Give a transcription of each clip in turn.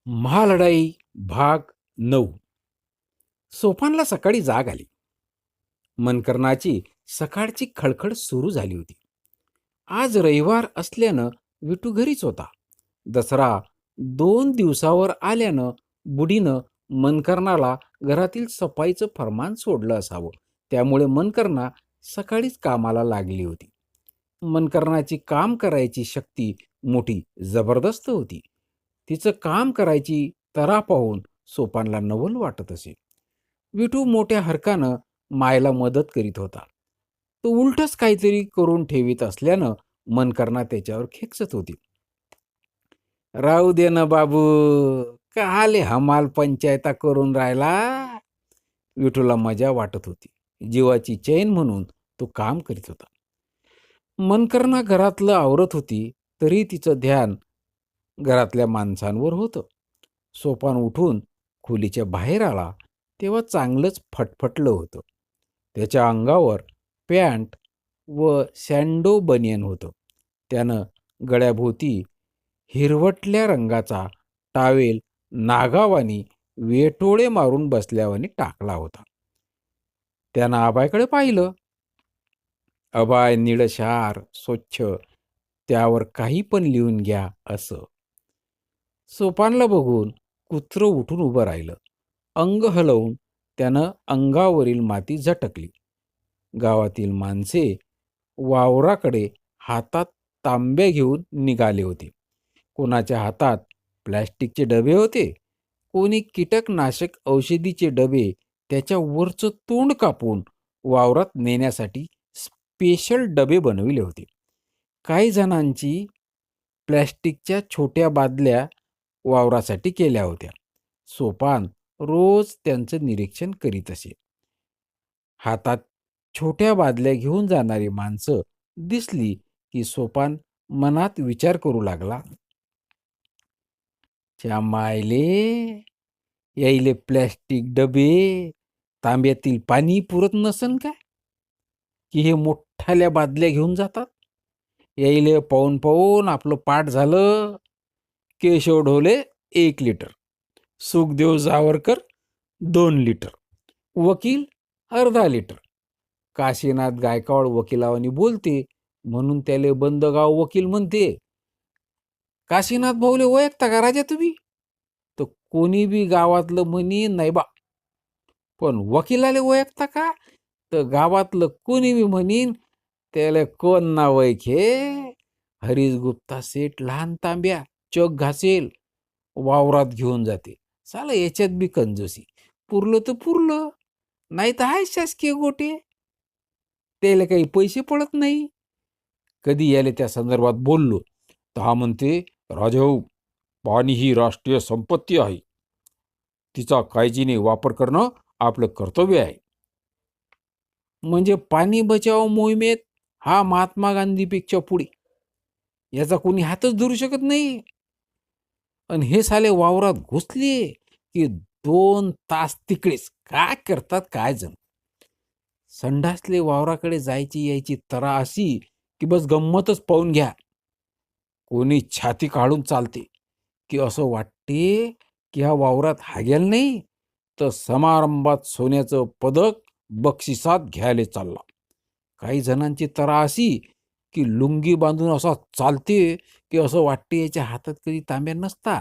महालढाई भाग 9. सोपानला सकाळी जाग आली. मनकर्णाची सकाळची खळखळ सुरू झाली होती. आज रविवार असल्यानं विटू घरीच होता. दसरा 2 दिवसावर आल्यानं बुढीनं मनकर्णाला घरातील सफाईचं फरमान सोडलं असावं. त्यामुळे मनकर्णा सकाळीच कामाला लागली होती. मनकर्णाची काम करायची शक्ती मोठी जबरदस्त होती. तिचं काम करायची तरा पाहून सोपानला नवल वाटत असे. विठू मोठ्या हरकानं मायला मदत करीत होता. तो उलटच काहीतरी करून ठेवीत असल्यानं मनकर्णा त्याच्यावर खेकसत होती. राहू दे ना बाबू, काले हमाल पंचायता करून राहिला. विठूला मजा वाटत होती. जीवाची चैन म्हणून तो काम करीत होता. मनकर्णा घरातलं आवरत होती तरी तिचं ध्यान घरातल्या माणसांवर होतं. सोपान उठून खोलीच्या बाहेर आला तेव्हा चांगलंच फटफटलं होतं. त्याच्या अंगावर पॅन्ट व सँडो बनियन होतं. त्यानं गळ्याभोवती हिरवटल्या रंगाचा टावेल नागावानी वेटोळे मारून बसल्यावानी टाकला होता. त्यानं आबायकडे पाहिलं. अबाय निळशार स्वच्छ, त्यावर काही पण लिहून घ्या असं. सोपानला बघून कुत्रं उठून उभं राहिलं. अंग हलवून त्यानं अंगावरील माती झटकली. गावातील माणसे वावराकडे हातात तांब्या घेऊन निघाले होते. कोणाच्या हातात प्लॅस्टिकचे डबे होते. कोणी कीटकनाशक औषधीचे डबे त्याच्या वरचं तोंड कापून वावरात नेण्यासाठी स्पेशल डबे बनविले होते. काही जणांची प्लॅस्टिकच्या छोट्या बादल्या वावरासाठी केल्या होत्या. सोपान रोज त्यांचं निरीक्षण करीत असे. हातात छोट्या बादल्या घेऊन जाणारी माणसं दिसली की सोपान मनात विचार करू लागला. च्या मायले, याईले प्लॅस्टिक डबे तांब्यातील पाणी पुरत नसन काय की हे मोठ्याल्या बादल्या घेऊन जातात. याईले पाहून पाहून आपलं पाठ झालं. केशव ढोले 1 लिटर, सुखदेव जावरकर 2 लिटर, वकील अर्धा लिटर. काशीनाथ गायकवाड वकिलावानी बोलते म्हणून त्याले बंदगाव वकील म्हणते. काशीनाथ भाऊले ओळखता का राजा तुम्ही? तर कोणी बी गावातलं म्हणी नाही बा. पण वकिलाले ओळखता का? तर गावातलं कोणी बी म्हणीन त्याला कोण ना ओळखे. हरीश गुप्ता सेठ लहान तांब्या चक घासेल, वावरात घेऊन जाते. साला याच्यात बी कंजूसी. पुरलं तर पुरलं, नाही तर हाय शासकीय गोटे. त्याला काही पैसे पडत नाही. कधी याले त्या संदर्भात बोललो तर हा म्हणते, राजाभाऊ, पाणी ही राष्ट्रीय संपत्ती आहे. तिचा काळजीने वापर करणं आपलं कर्तव्य आहे. म्हणजे पाणी बचाव मोहिमेत हा महात्मा गांधीपेक्षा पुढे. याचा कोणी हातच धरू शकत नाही. आणि हे साले वावरात घुसले की 2 तास तिकडेच काय करतात काय जण. संडासले वावराकडे जायची यायची तरा अशी की बस गंमतच पाहून घ्या. कोणी छाती काढून चालते की असं वाटते की हा वावरात हागेल नाही तर समारंभात सोन्याचं पदक बक्षिसात घ्यायला चालला. काही जणांची तरा अशी की लुंगी बांधून असा चालते की असं वाटते याच्या हातात कधी तांब्या नसता.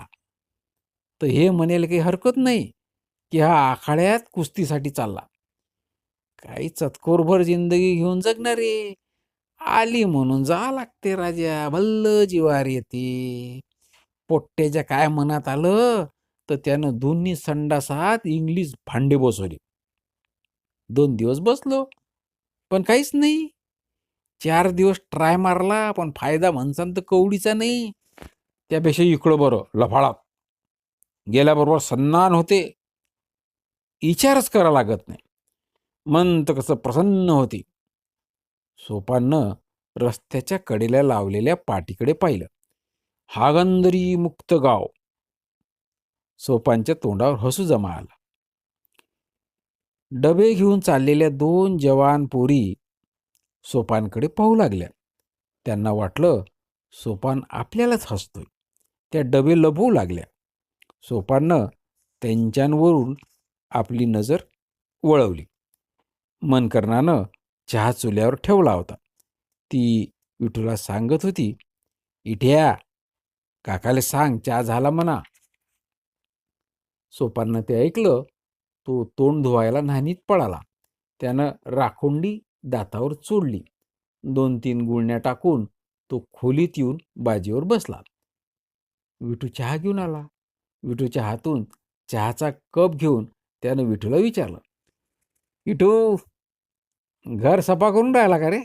तर हे म्हणायला काही हरकत नाही की हा आखाड्यात कुस्तीसाठी चालला. काही चतकोरभर जिंदगी घेऊन जगणारे. आली म्हणून जा लागते राजा, भल्ल जिवार येते. पोट्ट्याच्या काय मनात आलं तर त्यानं दोन्ही संडासात इंग्लिश भांडे बसवले. 2 दिवस बसलो पण काहीच नाही. 4 दिवस ट्राय मारला पण फायदा म्हणसान तर कवडीचा नाही. त्यापेक्षा इकडं बरं लफाळात गेल्याबरोबर सन्मान होते. विचारच करा लागत नाही. मन तर कसं प्रसन्न होते. सोपाननं रस्त्याच्या कडेला लावलेल्या पाटीकडे पाहिलं. हागंदरी मुक्त गाव. सोपानच्या तोंडावर हसू जमा आला. डबे घेऊन चाललेल्या 2 जवान पोरी सोपानकडे पाहू लागल्या. त्यांना वाटलं सोपान आपल्यालाच हसतोय. त्या डबे लपवू लागल्या. सोपाननं त्यांच्यावरून आपली नजर वळवली. मनकरणानं चहा चुल्यावर ठेवला होता. ती विठूला सांगत होती, "इठ्या, काकाले सांग चहा झाला म्हणा." सोपाननं ते ऐकलं. तो तोंड धुवायला न्हाणीत पळाला. त्यानं राखोंडी दातावर चोळली. 2-3 गुळण्या टाकून तो खोलीत येऊन बाजीवर बसला. विठू चहा घेऊन आला. विठूच्या हातून चहाचा कप घेऊन त्यानं विठूला विचारलं, "विठू, घर सफा करून राहिला का रे?"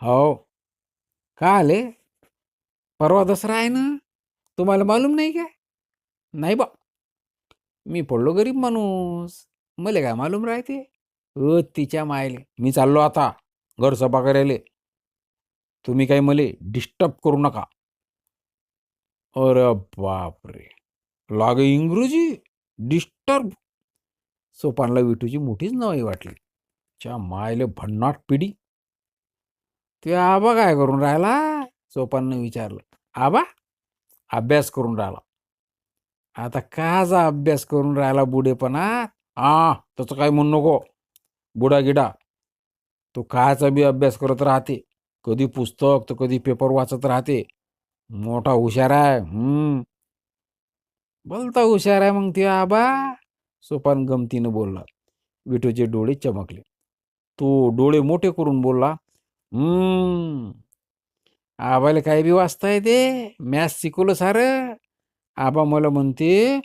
"हो." "का आले? परवा दसरा आहे ना, तुम्हाला मालूम नाही काय?" "नाही बा, मी पडलो गरीब माणूस, मले काय मालूम राहते." तिच्या मायले, "मी चाललो आता घर सफा करायले, तुम्ही काही मले डिस्टर्ब करू नका." अरे बापरे, लागे इंग्रजी डिस्टर्ब. सोपानला विठूची मोठीच नवाई वाटली. च्या मायले भन्नाट पिढी. "ते आबा काय करून राहिला?" सोपाननं विचारलं. "आबा अभ्यास करून राहिला." "आता काचा अभ्यास करून राहिला बुडेपणात?" "तसं काही म्हणू नको, बुडा गिडा. तो काचा बी अभ्यास करत राहते, कधी पुस्तक तर कधी पेपर वाचत राहते. मोठा हुशार आहे. बोलता हुशार आहे मग ते आबा." सोपान गमतीनं बोलला. विठूचे डोळे चमकले. तो डोळे मोठे करून बोलला, आबाला काय बी वाचता येते, मॅथ्स शिकवलं सारं. आबा मला म्हणते,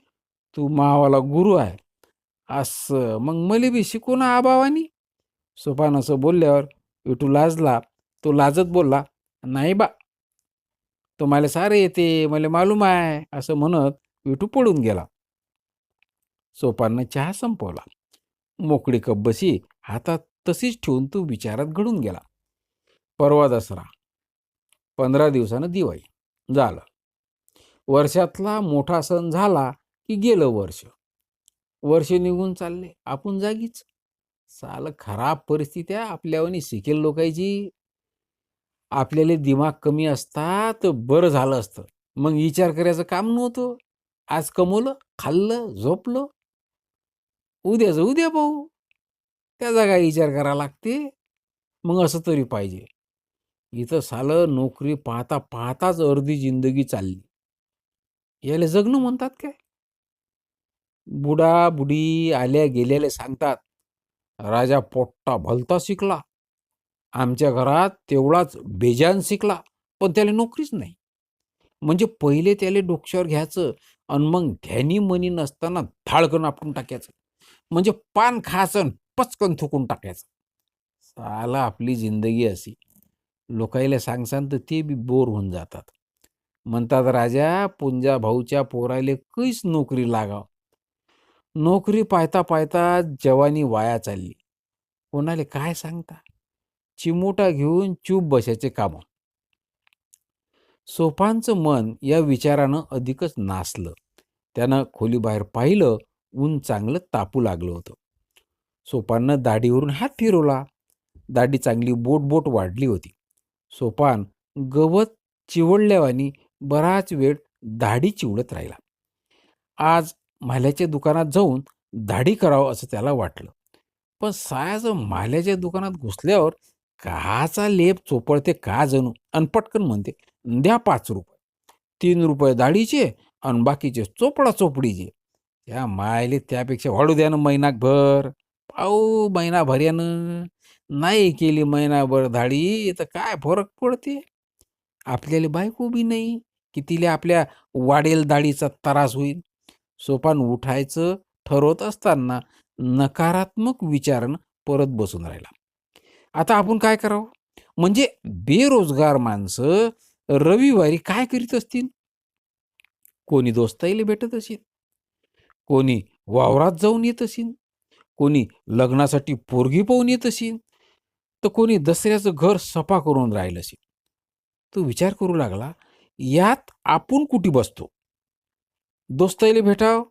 तू मावाला गुरु आहे. असं मग मले बी शिकव ना आबावानी." सोपान असं बोलल्यावर विठू लाजला. तो लाजत बोलला, "नाही बा, तुम्हाला सारे येते, मला मालूम आहे." असं म्हणत विठू पळून गेला. सोपाननं चहा संपवला. मोकळी कब्बशी हातात तशीच ठेवून तो विचारात घडून गेला. परवा दसरा, 15 दिवसानं दिवाळी. झालं. वर्षातला मोठा सण झाला की गेलं वर्ष. वर्ष निघून चालले, आपण जागीच. सालं खराब परिस्थिती आहे आपल्यावानी शिकेल लोकांची. आपल्याला दिमाग कमी असता तर बरं झालं असतं. मग विचार करायचं काम नव्हतं. आज कमवलं, खाल्लं, झोपलं. उद्याचं उद्या पाहू. त्याचा काय विचार करावा लागते. मग असं तरी पाहिजे. इथं सालं नोकरी पाहता पाहताच अर्धी जिंदगी चालली. याला जगणं म्हणतात काय? बुडा बुडी आल्या गेल्याले सांगतात, राजा पोट्टा भलता शिकला, आमच्या घरात तेवढाच बेजान शिकला, पण त्याला नोकरीच नाही. म्हणजे पहिले त्याला डोक्यावर घ्यायचं आणि मग ध्यानी मनी नसताना धाडकन आपटून टाकायचं. म्हणजे पान खायचं आणि पचकन थुकून टाकायचं. साला आपली जिंदगी अशी. लोकायला सांगसान तर ते बी बोर होऊन जातात. म्हणतात, राजा पुंजा भाऊच्या पोराले कैस नोकरी लागाव. नोकरी पाहता पाहता जवानी वाया चालली. कोणाले काय सांगता. चिमोटा घेऊन चूप बसायचे काम. सोपानचं मन या विचारानं अधिकच नासलं. त्यानं खोलीबाहेर पाहिलं. ऊन चांगलं तापू लागलं होतं. सोपाननं दाढीवरून हात फिरवला. दाढी चांगली बोट वाढली होती. सोपान गवत चिवडल्यावानी बराच वेळ दाढी चिवडत राहिला. आज माल्याच्या दुकानात जाऊन दाढी करावं असं त्याला वाटलं. पण सायाचं माल्याच्या दुकानात घुसल्यावर काचा लेप चोपडते का जणू आणि पटकन म्हणते, "द्या 5 रुपये. 3 रुपये दाढीचे आणि बाकीचे चोपडा चोपडीचे." त्या मायले त्यापेक्षा वाढू द्या ना महिनाभर. पाहू महिनाभर यानं नाही केली महिनाभर दाढी तर काय फरक पडते. आपल्याला बायको बी नाही की तिला आपल्या वाढेल दाढीचा त्रास होईल. सोपान उठायचं ठरवत असताना नकारात्मक विचारानं परत बसून राहिला. आता आपण काय करावं? म्हणजे बेरोजगार माणसं रविवारी काय करीत असतील? कोणी दोस्ताईला भेटत असेल, कोणी वावरात जाऊन येत असेल, कोणी लग्नासाठी पोरगी पाहून येत असेल, तर कोणी दसऱ्याचं घर सफा करून राहिलं असेल. तो विचार करू लागला, यात आपण कुठे बसतो? दोस्ताईला भेटाव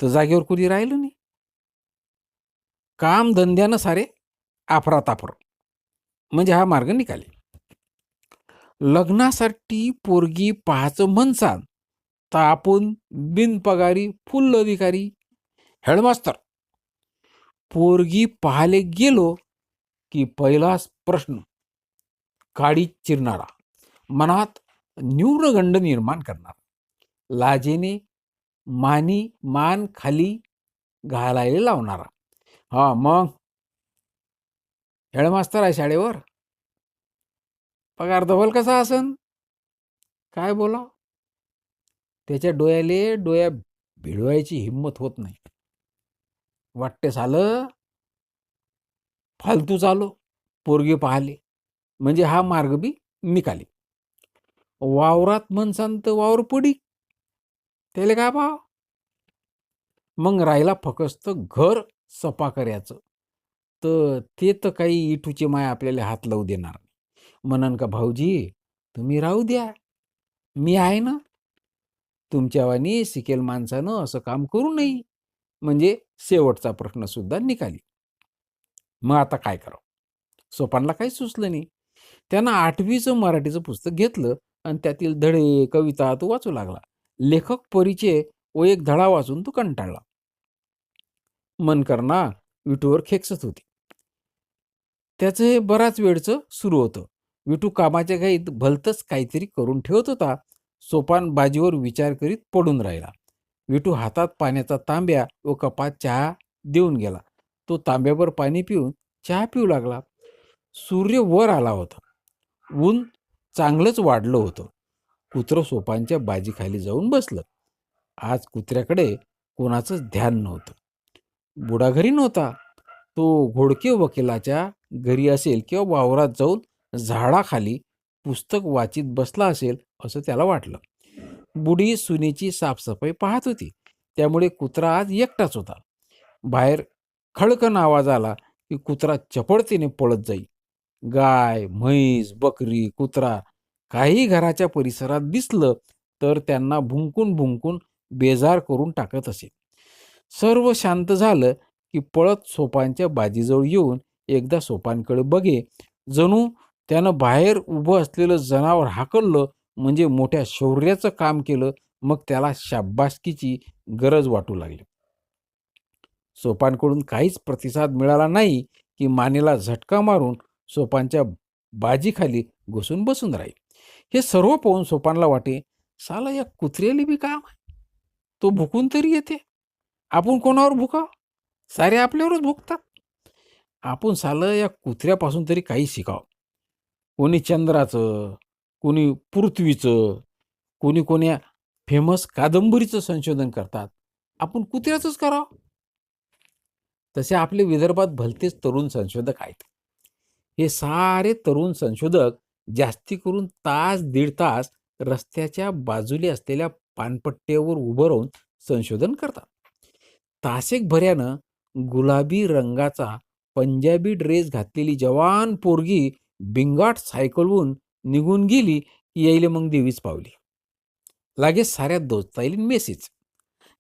तर जागेवर कोणी राहिलं नाही. काम धंद्यानं सारे आफराताफर. म्हणजे हा मार्ग निघाले. लग्नासाठी पोरगी पाहायचं म्हणसान तर आपण बिनपगारी फुल अधिकारी. हेडमास्तर, पोरगी पाहायला गेलो की पहिलाच प्रश्न काळी चिरणारा, मनात न्यूनगंड निर्माण करणार, लाजेने मान खाली घालायला लावणारा. हा मग हेडमास्तर आहे शाळेवर, पगार धवल कसा असन, काय बोला. त्याच्या डोळ्या भिडवायची हिंमत होत नाही. वाटते सालं फालतू चालो पोरगी पाहाले, म्हणजे हा मार्ग बी निकाली. वावरात म्हणसान तर वावर पडी, त्याला काय भाव. मग राहिला फकस्त घर सफा करायचं, तर ते तर काही इटूची माय आपल्याला हात लावू देणार नाही. म्हणन का भाऊजी तुम्ही राहू द्या, मी आहे ना. तुमच्यावानी शिकेल माणसानं असं काम करू नये, म्हणजे शेवटचा प्रश्न सुद्धा निकाली. मग आता काय करावं, सोपानला काही सुचलं नाही. त्यानं 8वीचं मराठीचं पुस्तक घेतलं आणि त्यातील धडे कविता तो वाचू लागला. लेखक परिचय व एक धडा वाचून तो कंटाळला. मनकरना विटूवर खेकसत होती. त्याचं हे बराच वेळचं सुरू होतं. विटू कामाच्या घाईत भलतंच काहीतरी करून ठेवत होता. सोपान बाजीवर विचार करीत पडून राहिला. विटू हातात पाण्याचा तांब्या व कपात चहा देऊन गेला. तो तांब्यावर पाणी पिऊन चहा पिऊ लागला. सूर्य वर आला होता. ऊन चांगलंच वाढलं होतं. कुत्रं सोपानच्या बाजीखाली जाऊन बसलं. आज कुत्र्याकडे कोणाचंच ध्यान नव्हतं. बुडा घरी नव्हता. तो घोडके वकिलाच्या घरी असेल किंवा वावरात जाऊन झाडाखाली पुस्तक वाचित बसला असेल असं त्याला वाटलं. बुडी सुनेची साफसफाई पाहत होती, त्यामुळे कुत्रा आज एकटाच होता. बाहेर खडकन आवाज आला की कुत्रा चपळतेने पळत जाई. गाय, म्हैस, बकरी, कुत्रा काही घराच्या परिसरात दिसलं तर त्यांना भुंकून भुंकून बेजार करून टाकत असे. सर्व शांत झालं की पळत सोपानच्या बाजीजवळ येऊन एकदा सोपानकडे बघे, जणू त्यानं बाहेर उभं असलेलं जनावर हाकललं म्हणजे मोठ्या शौर्याचं काम केलं, मग त्याला शाबासकीची गरज वाटू लागली. सोपानकडून काहीच प्रतिसाद मिळाला नाही की मानेला झटका मारून सोपानच्या बाजीखाली घुसून बसून राहील. हे सर्व पाहून सोपानला वाटे, साला या कुत्र्याला बी काम आहे, तो भुकून तरी येते. आपण कोणावर भुकाव, सारे आपल्यावरच भुकतात. आपण सालं या कुत्र्यापासून तरी काही शिकाव. कोणी चंद्राचं, कोणी पृथ्वीचं, कोण्या फेमस कादंबरीचं संशोधन करतात, आपण कुत्र्याचंच करावं. तसे आपले विदर्भात भलतेच तरुण संशोधक आहेत. हे सारे तरुण संशोधक जास्ती करून तास दीड तास रस्त्याच्या बाजूला असलेल्या पानपट्ट्यावर उभं राहून संशोधन करतात. तासेक भऱ्यानं गुलाबी रंगाचा पंजाबी ड्रेस घातलेली जवान पोरगी बिंगाट सायकलवून निघून गेली की यायले मग देवीच पावली. लागेच साऱ्या दोस्ता येईल मेसेज,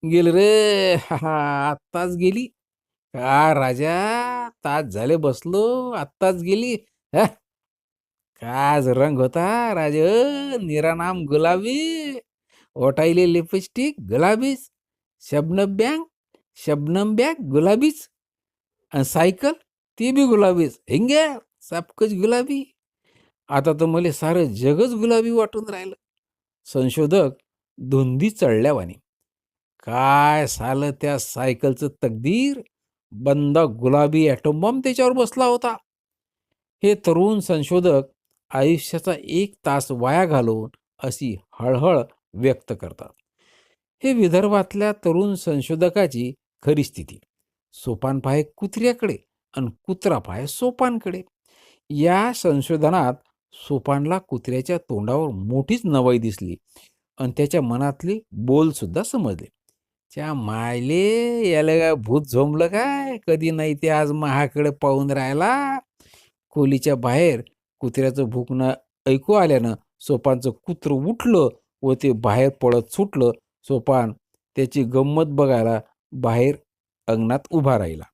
गेल रे, आत्ताच गेली का राजा, तास झाले बसलो, आत्ताच गेली. काज रंग होता राज, निरानाम गुलाबी, ओटाईले लिपस्टिक गुलाबीच, शबनम बॅग गुलाबीच, आणि सायकल ती बी गुलाबीच, हिंगे सबकच गुलाबी. आता तर मला सारं जगच गुलाबी वाटून राहिलं. संशोधक धुंदी चढल्यावानी, काय सालं त्या सायकलचं तकदीर, बंदा गुलाबी ॲटम बॉम्ब त्याच्यावर बसला होता. हे तरुण संशोधक आयुष्याचा 1 तास वाया घालवून अशी हळहळ व्यक्त करतात. हे विदर्भातल्या तरुण संशोधकाची खरी स्थिती. सोपान पाहे कुत्र्याकडे आणि कुत्रा पाहे सोपानकडे. या संशोधनात सोपानला कुत्र्याच्या तोंडावर मोठीच नवाई दिसली आणि त्याच्या मनातली बोलसुद्धा समजले. त्या मायले, याला काय भूत झोंबलं काय, कधी नाही ते आज महाकडे पाहून राहिला. खोलीच्या बाहेर कुत्र्याचं भुकणं ऐकू आल्यानं सोपानचं कुत्रं उठलं व ते बाहेर पळत सुटलं. सोपान त्याची गंमत बघायला बाहेर अंगणात उभा राहिला.